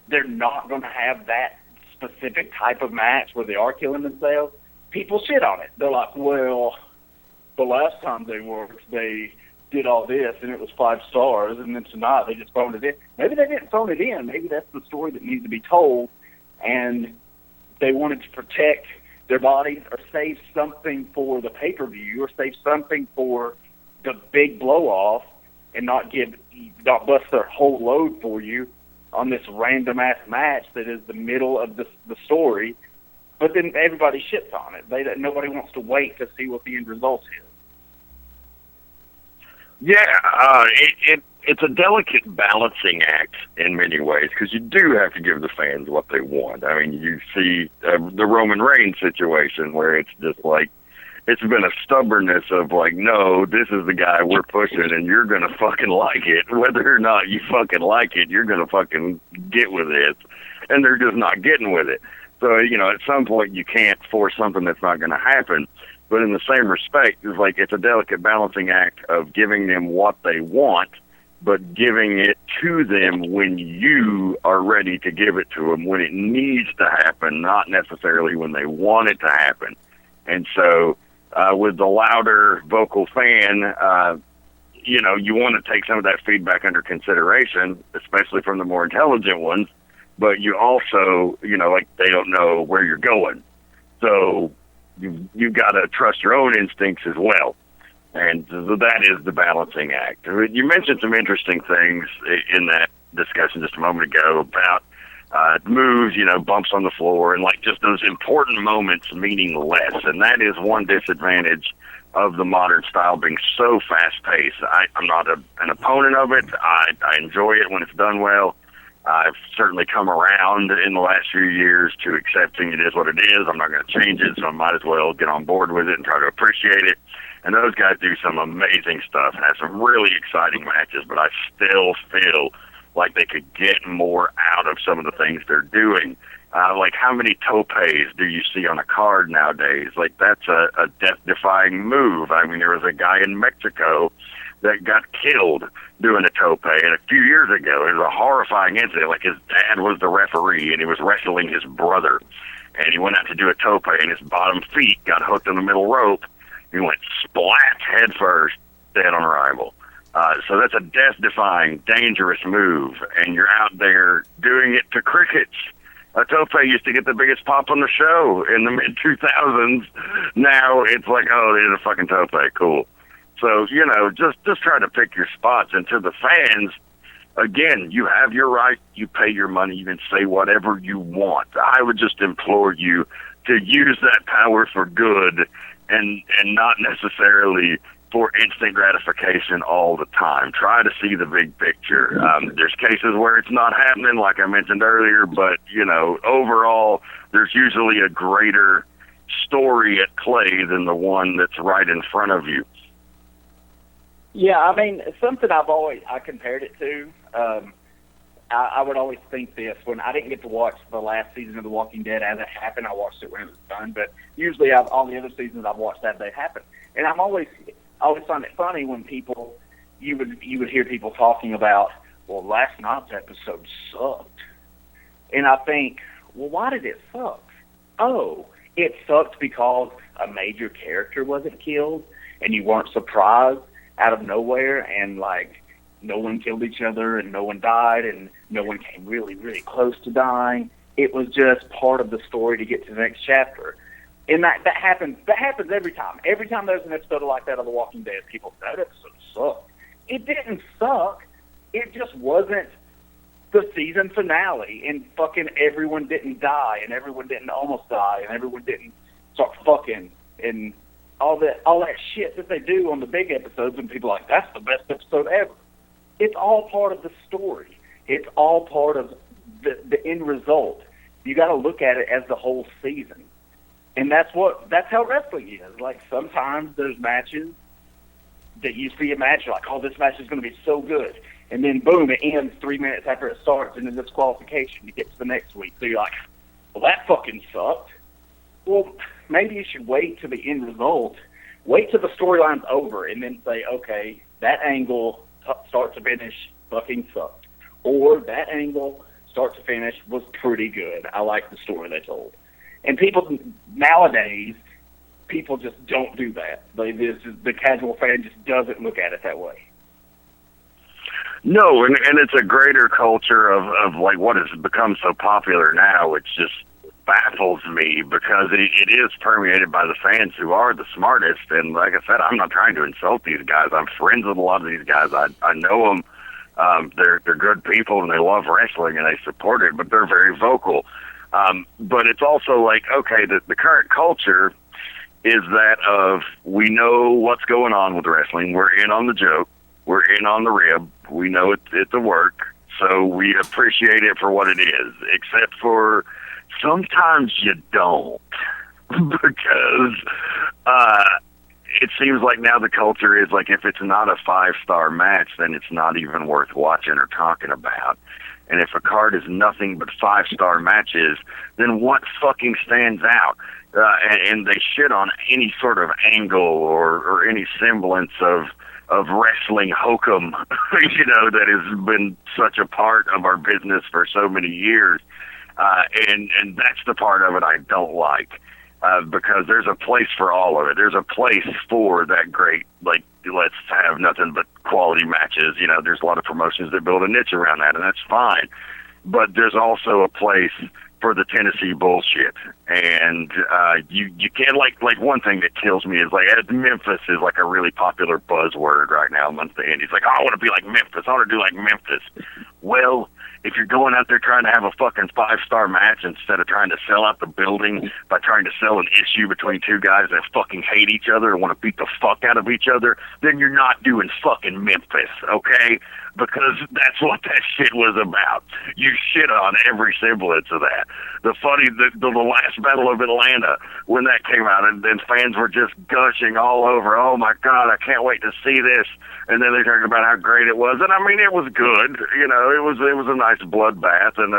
they're not going to have that specific type of match where they are killing themselves, people shit on it. They're like, well, the last time they worked, they did all this, and it was 5 stars, and then tonight they just phoned it in. Maybe they didn't phone it in. Maybe that's the story that needs to be told, and they wanted to protect their bodies or save something for the pay-per-view or save something for the big blow-off and not bust their whole load for you on this random-ass match that is the middle of the story. But then everybody shits on it. Nobody wants to wait to see what the end result is. Yeah, it's a delicate balancing act in many ways, because you do have to give the fans what they want. I mean, you see the Roman Reigns situation where it's just like, it's been a stubbornness of like, no, this is the guy we're pushing, and you're going to fucking like it. Whether or not you fucking like it, you're going to fucking get with it. And they're just not getting with it. So, at some point you can't force something that's not going to happen. But in the same respect, it's like, it's a delicate balancing act of giving them what they want, but giving it to them when you are ready to give it to them, when it needs to happen, not necessarily when they want it to happen. And so with the louder vocal fan, you want to take some of that feedback under consideration, especially from the more intelligent ones, but you also, like, they don't know where you're going. So you've got to trust your own instincts as well. And that is the balancing act. You mentioned some interesting things in that discussion just a moment ago about moves, bumps on the floor, and like just those important moments meaning less. And that is one disadvantage of the modern style being so fast-paced. I'm not an opponent of it. I enjoy it when it's done well. I've certainly come around in the last few years to accepting it is what it is. I'm not going to change it, so I might as well get on board with it and try to appreciate it. And those guys do some amazing stuff and have some really exciting matches, but I still feel like they could get more out of some of the things they're doing. Like, how many topes do you see on a card nowadays? Like, that's a death-defying move. I mean, there was a guy in Mexico that got killed doing a tope, and a few years ago, it was a horrifying incident. Like, his dad was the referee, and he was wrestling his brother, and he went out to do a tope, and his bottom feet got hooked in the middle rope. He went splat head first, dead on arrival. So that's a death-defying, dangerous move, and you're out there doing it to crickets. A tope used to get the biggest pop on the show in the mid-2000s. Now it's like, oh, there's a fucking tope, cool. So, just try to pick your spots. And to the fans, again, you have your right. You pay your money. You can say whatever you want. I would just implore you to use that power for good and not necessarily for instant gratification all the time. Try to see the big picture. There's cases where it's not happening, like I mentioned earlier, but, overall, there's usually a greater story at play than the one that's right in front of you. Yeah, I mean, something I compared it to, I would always think this, when I didn't get to watch the last season of The Walking Dead as it happened. I watched it when it was done, but usually all the other seasons I've watched as they happen. And I always find it funny when you would hear people talking about, well, last night's episode sucked. And I think, well, why did it suck? Oh, it sucked because a major character wasn't killed and you weren't surprised out of nowhere, and like no one killed each other and no one died and no one came really, really close to dying. It was just part of the story to get to the next chapter. And that happens every time. Every time there's an episode like that of The Walking Dead, people say, that episode sucked. It didn't suck. It just wasn't the season finale and fucking everyone didn't die and everyone didn't almost die and everyone didn't start fucking and all that shit that they do on the big episodes, and people are like, that's the best episode ever. It's all part of the story. It's all part of the end result. You got to look at it as the whole season. And that's how wrestling is. Like, sometimes there's matches that you see a match, you're like, oh, this match is going to be so good. And then, boom, it ends 3 minutes after it starts, and then disqualification. You get to the next week. So you're like, well, that fucking sucked. Well, maybe you should wait to the end result. Wait till the storyline's over, and then say, okay, that angle, start to finish, fucking sucked. Or that angle, start to finish, was pretty good. I like the story they told. And people nowadays, people just don't do that. The casual fan just doesn't look at it that way. No, and it's a greater culture of like what has become so popular now. It just baffles me because it is permeated by the fans who are the smartest. And like I said, I'm not trying to insult these guys. I'm friends with a lot of these guys. I know them. They're good people and they love wrestling and they support it, but they're very vocal. But it's also like, okay, the current culture is that of, we know what's going on with wrestling. We're in on the joke. We're in on the rib. We know it's a work. So we appreciate it for what it is, except for sometimes you don't. Because it seems like now the culture is like, if it's not a 5-star match, then it's not even worth watching or talking about. And if a card is nothing but 5-star matches, then what fucking stands out? And they shit on any sort of angle or any semblance of wrestling hokum, that has been such a part of our business for so many years. And that's the part of it I don't like, because there's a place for all of it. There's a place for that great, like, let's have nothing but quality matches. There's a lot of promotions that build a niche around that, and that's fine. But there's also a place for the Tennessee bullshit. And you can't, like one thing that kills me is, like, Memphis is like a really popular buzzword right now amongst the indies. Like, oh, I want to be like Memphis. I want to do like Memphis. Well, if you're going out there trying to have a fucking 5-star match instead of trying to sell out the building by trying to sell an issue between two guys that fucking hate each other and want to beat the fuck out of each other, then you're not doing fucking Memphis, okay? Because that's what that shit was about. You shit on every semblance of that. The last Battle of Atlanta, when that came out, and then fans were just gushing all over, oh my God, I can't wait to see this. And then they talked about how great it was. And I mean, it was good. It was a nice bloodbath, and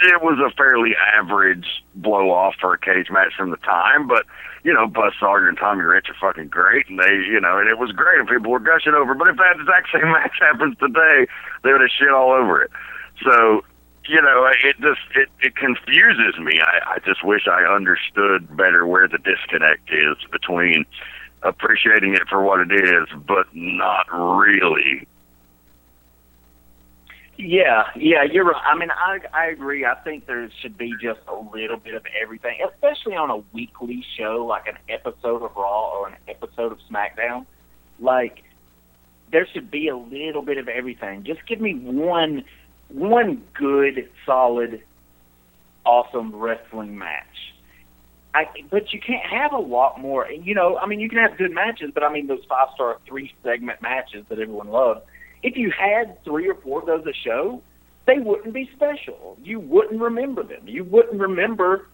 it was a fairly average blow off for a cage match from the time. But, Buzz Sawyer and Tommy Rich are fucking great, and and it was great, and people were gushing over. But if that exact same match happens today, they would have shit all over it. So, it confuses me. I just wish I understood better where the disconnect is between appreciating it for what it is, but not really. Yeah, you're right. I mean, I agree. I think there should be just a little bit of everything, especially on a weekly show, like an episode of Raw or an episode of SmackDown. Like, there should be a little bit of everything. Just give me one good, solid, awesome wrestling match. But you can't have a lot more. You can have good matches, but I mean, those 5-star 3-segment matches that everyone loves, if you had 3 or 4 of those a show, they wouldn't be special. You wouldn't remember them. You wouldn't remember.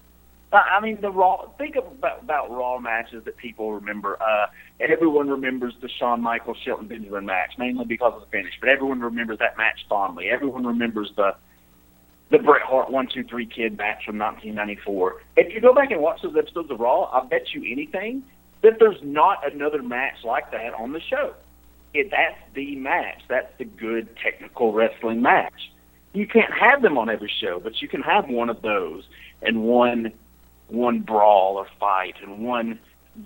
The Raw. Think about Raw matches that people remember. Everyone remembers the Shawn Michaels Shelton Benjamin match, mainly because of the finish. But everyone remembers that match fondly. Everyone remembers the Bret Hart 1-2-3 Kid match from 1994. If you go back and watch those episodes of Raw, I bet you anything that there's not another match like that on the show. That's the match. That's the good technical wrestling match. You can't have them on every show, but you can have one of those and one brawl or fight and one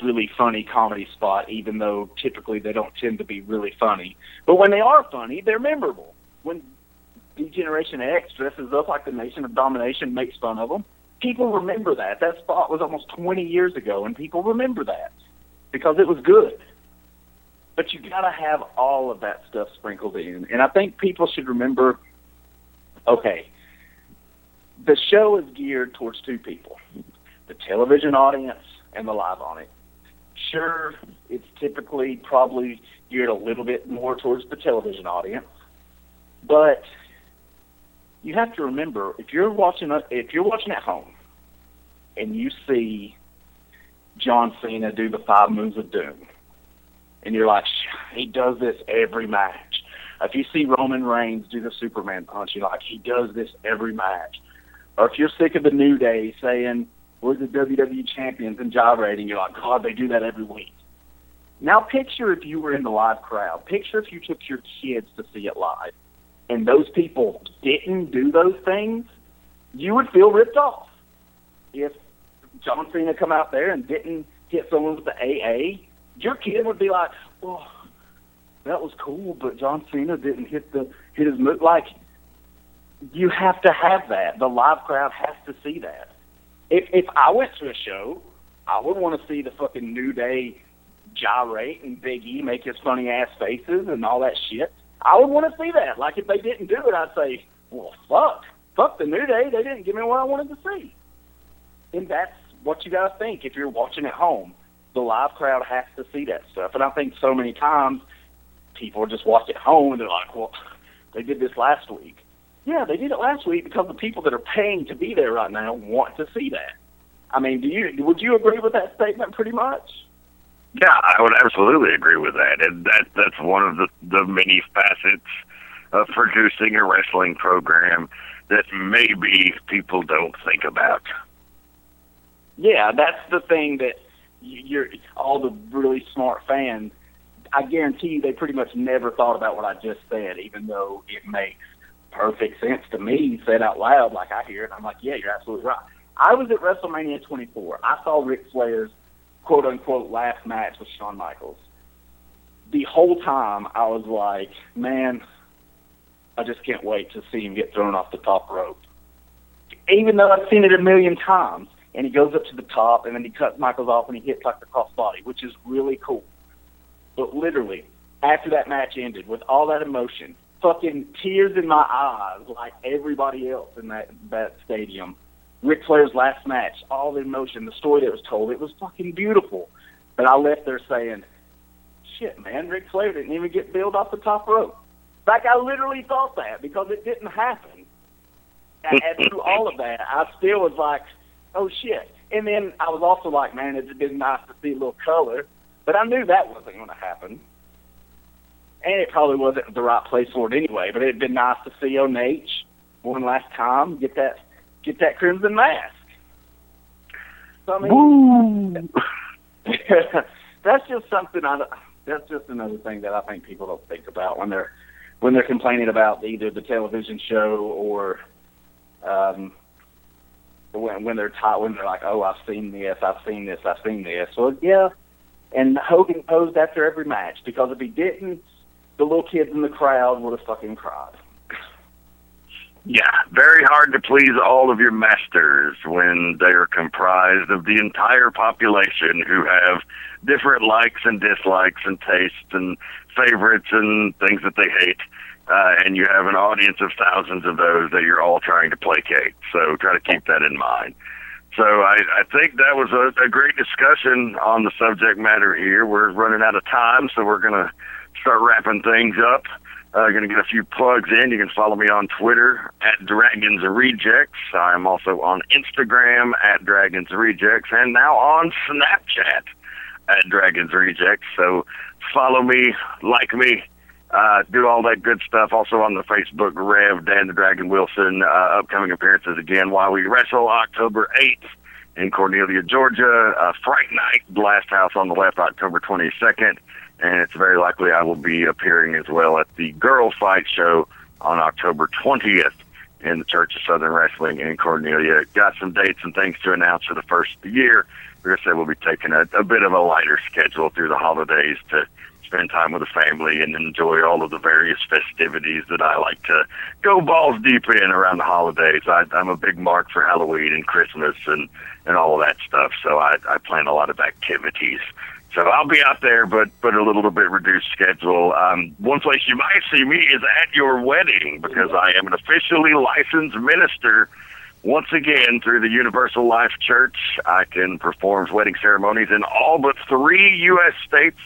really funny comedy spot, even though typically they don't tend to be really funny. But when they are funny, they're memorable. When D-Generation X dresses up like the Nation of Domination, makes fun of them, people remember that. That spot was almost 20 years ago, and people remember that because it was good. But you got to have all of that stuff sprinkled in. And I think people should remember Okay, the show is geared towards two people, the television audience and the live audience. Sure, it's typically probably geared a little bit more towards the television audience, but you have to remember, if you're watching at home and you see John Cena do the 5 moves of doom, and you're like, he does this every match. If you see Roman Reigns do the Superman punch, you're like, he does this every match. Or if you're sick of the New Day saying, we're the WWE champions and gyrating, you're like, God, they do that every week. Now picture if you were in the live crowd. Picture if you took your kids to see it live, and those people didn't do those things, you would feel ripped off. If John Cena come out there and didn't hit someone with the AA, your kid would be like, well, that was cool, but John Cena didn't hit his move. Like, you have to have that. The live crowd has to see that. If I went to a show, I would want to see the fucking New Day gyrate and Big E make his funny ass faces and all that shit. I would want to see that. Like, if they didn't do it, I'd say, well, fuck the New Day. They didn't give me what I wanted to see. And that's what you got to think if you're watching at home. The live crowd has to see that stuff. And I think so many times people just watch at home and they're like, well, they did this last week. Yeah, they did it last week because the people that are paying to be there right now want to see that. I mean, would you agree with that statement pretty much? Yeah, I would absolutely agree with that. And that's one of the many facets of producing a wrestling program that maybe people don't think about. Yeah, that's the thing that you're all the really smart fans, I guarantee you they pretty much never thought about what I just said, even though it makes perfect sense to me, said out loud, like I hear it. I'm like, yeah, you're absolutely right. I was at WrestleMania 24. I saw Ric Flair's quote-unquote last match with Shawn Michaels. The whole time I was like, man, I just can't wait to see him get thrown off the top rope. Even though I've seen it a million times, and he goes up to the top, and then he cuts Michaels off, and he hits like the crossbody, which is really cool. But literally, after that match ended, with all that emotion, fucking tears in my eyes, like everybody else in that stadium. Ric Flair's last match, all the emotion, the story that was told, it was fucking beautiful. But I left there saying, shit, man, Ric Flair didn't even get billed off the top rope. Like, I literally thought that because it didn't happen. And through all of that, I still was like, oh, shit. And then I was also like, man, it'd been nice to see a little color. But I knew that wasn't going to happen. And it probably wasn't the right place for it anyway. But it'd been nice to see Onach one last time get that crimson mask. So, I mean, that's just something that's just another thing that I think people don't think about when they're complaining about either the television show or when they're like, oh, I've seen this. Well, yeah. And Hogan posed after every match because if he didn't, the little kids in the crowd would have fucking cried. Yeah, very hard to please all of your masters when they are comprised of the entire population who have different likes and dislikes and tastes and favorites and things that they hate. And you have an audience of thousands of those that you're all trying to placate. So try to keep that in mind. So I think that was a great discussion on the subject matter here. We're running out of time, so we're going to start wrapping things up. Going to get a few plugs in. You can follow me on Twitter at Dragons Rejects. I'm also on Instagram at Dragons Rejects and now on Snapchat at Dragons Rejects. So follow me, like me, do all that good stuff. Also on the Facebook, Rev Dan the Dragon Wilson. Upcoming appearances again while we wrestle October 8th in Cornelia, Georgia. Fright Night, Blast House on the left, October 22nd. And it's very likely I will be appearing as well at the Girl Fight Show on October 20th in the Church of Southern Wrestling in Cornelia. Got some dates and things to announce for the first of the year. We're going to say we'll be taking a bit of a lighter schedule through the holidays to spend time with the family and enjoy all of the various festivities that I like to go balls deep in around the holidays. I'm a big mark for Halloween and Christmas and all of that stuff, so I plan a lot of activities So I'll be out there, but a little bit reduced schedule. One place you might see me is at your wedding, because I am an officially licensed minister. Once again, through the Universal Life Church, I can perform wedding ceremonies in all but 3 U.S. states,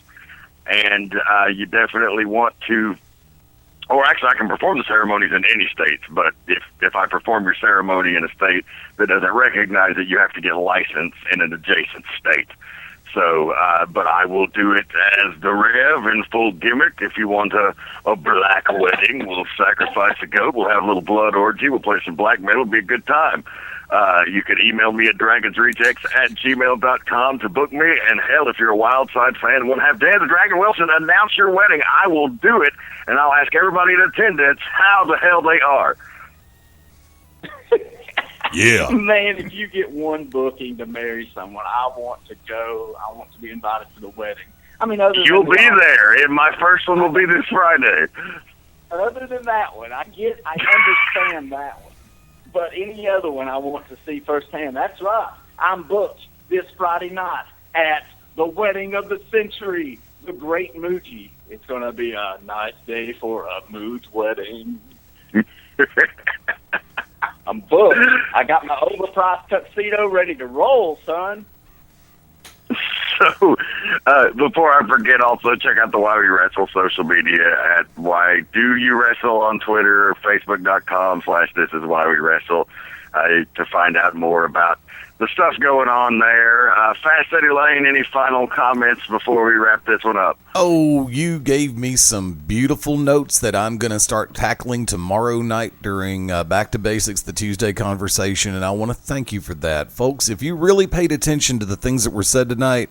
and you definitely want to, or actually I can perform the ceremonies in any state, but if I perform your ceremony in a state that doesn't recognize it, you have to get licensed in an adjacent state. So, but I will do it as the Rev in full gimmick. If you want a black wedding, we'll sacrifice a goat. We'll have a little blood orgy. We'll play some black metal. It'll be a good time. You can email me at dragonsrejects@gmail.com to book me. And hell, if you're a Wild Side fan and want to have Dan the Dragon Wilson announce your wedding, I will do it. And I'll ask everybody in attendance how the hell they are. Yeah. Man, if you get one booking to marry someone, I want to go. I want to be invited to the wedding. I mean, You'll be there, and my first one will be this Friday. Other than that one, I understand that one. But any other one I want to see firsthand. That's right. I'm booked this Friday night at the wedding of the century, the Great Moogie. It's going to be a nice day for a Mooj wedding. I'm booked. I got my overpriced tuxedo ready to roll, son. So, before I forget, also check out the Why We Wrestle social media at Why Do You Wrestle on Twitter, Facebook.com/This Is Why We Wrestle, to find out more about the stuff going on there. Fast Eddie Lane, any final comments before we wrap this one up? Oh, you gave me some beautiful notes that I'm going to start tackling tomorrow night during Back to Basics, the Tuesday conversation, and I want to thank you for that. Folks, if you really paid attention to the things that were said tonight,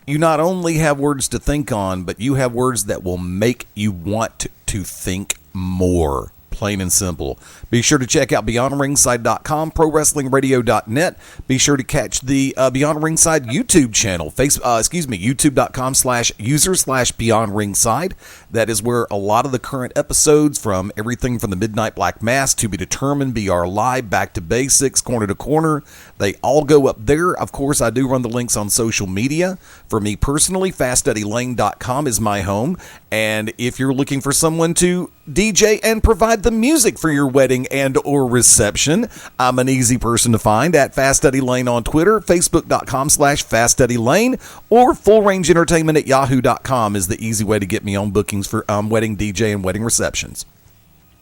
you not only have words to think on, but you have words that will make you want to think more. Plain and simple. Be sure to check out BeyondRingside.com, ProWrestlingRadio.net. Be sure to catch the Beyond Ringside YouTube channel, YouTube.com/user/BeyondRingside. That is where a lot of the current episodes, from everything from the Midnight Black Mass, To Be Determined, BR Live, Back to Basics, Corner to Corner, they all go up there. Of course, I do run the links on social media. For me personally, FastEddieLane.com is my home. And if you're looking for someone to DJ and provide the music for your wedding and or reception, I'm an easy person to find at Fast Eddie Lane on Twitter, Facebook.com/Fast Eddie Lane, or Full Range Entertainment at Yahoo.com is the easy way to get me on bookings for wedding DJ and wedding receptions.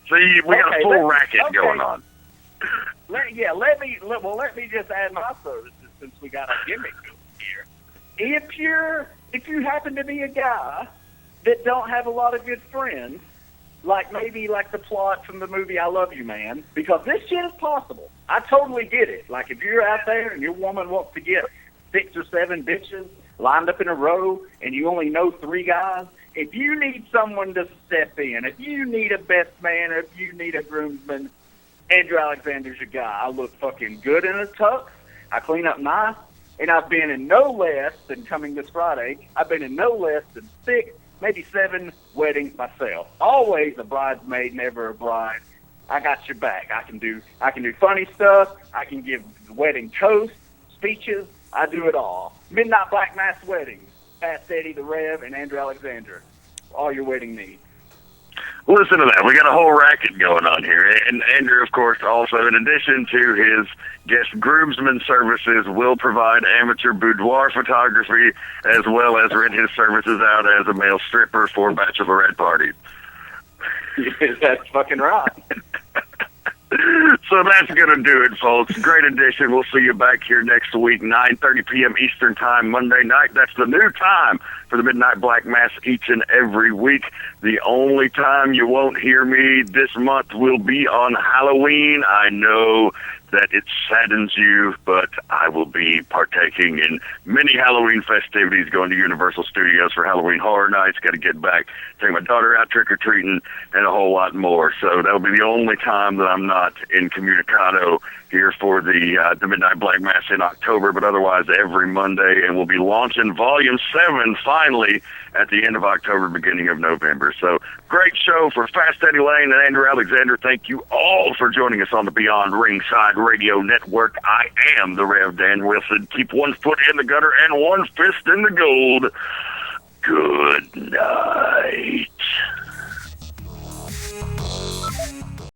See, we got a full racket going on. Let me just add my services, since we got a gimmick here. If you happen to be a guy that don't have a lot of good friends, like maybe like the plot from the movie I Love You, Man, because this shit is possible. I totally get it. Like, if you're out there and your woman wants to get 6 or 7 bitches lined up in a row and you only know 3 guys, if you need someone to step in, if you need a best man, or if you need a groomsman, Andrew Alexander's your guy. I look fucking good in a tux. I clean up nice. And I've been in no less than, coming this Friday, I've been in no less than 6, maybe 7 weddings myself. Always a bridesmaid, never a bride. I got your back. I can do funny stuff. I can give wedding toasts, speeches. I do it all. Midnight Black Mass weddings. Fast Eddie, the Rev, and Andrew Alexander. All your wedding needs. Listen to that. We got a whole racket going on here. And Andrew, of course, also, in addition to his guest groomsman services, will provide amateur boudoir photography, as well as rent his services out as a male stripper for bachelorette parties. That's fucking right. So that's going to do it, folks. Great edition. We'll see you back here next week, 9:30 p.m. Eastern Time, Monday night. That's the new time for the Midnight Black Mass each and every week. The only time you won't hear me this month will be on Halloween. I know that it saddens you, but I will be partaking in many Halloween festivities, going to Universal Studios for Halloween Horror Nights, got to get back, take my daughter out trick-or-treating, and a whole lot more. So that'll be the only time that I'm not incommunicado here for the Midnight Black Mass in October, but otherwise every Monday, and we'll be launching Volume 7 finally at the end of October, beginning of November. So great show for Fast Eddie Lane and Andrew Alexander. Thank you all for joining us on the Beyond Ringside Ringside Radio Network. I am the Rev Dan Wilson. Keep one foot in the gutter and one fist in the gold. Good night.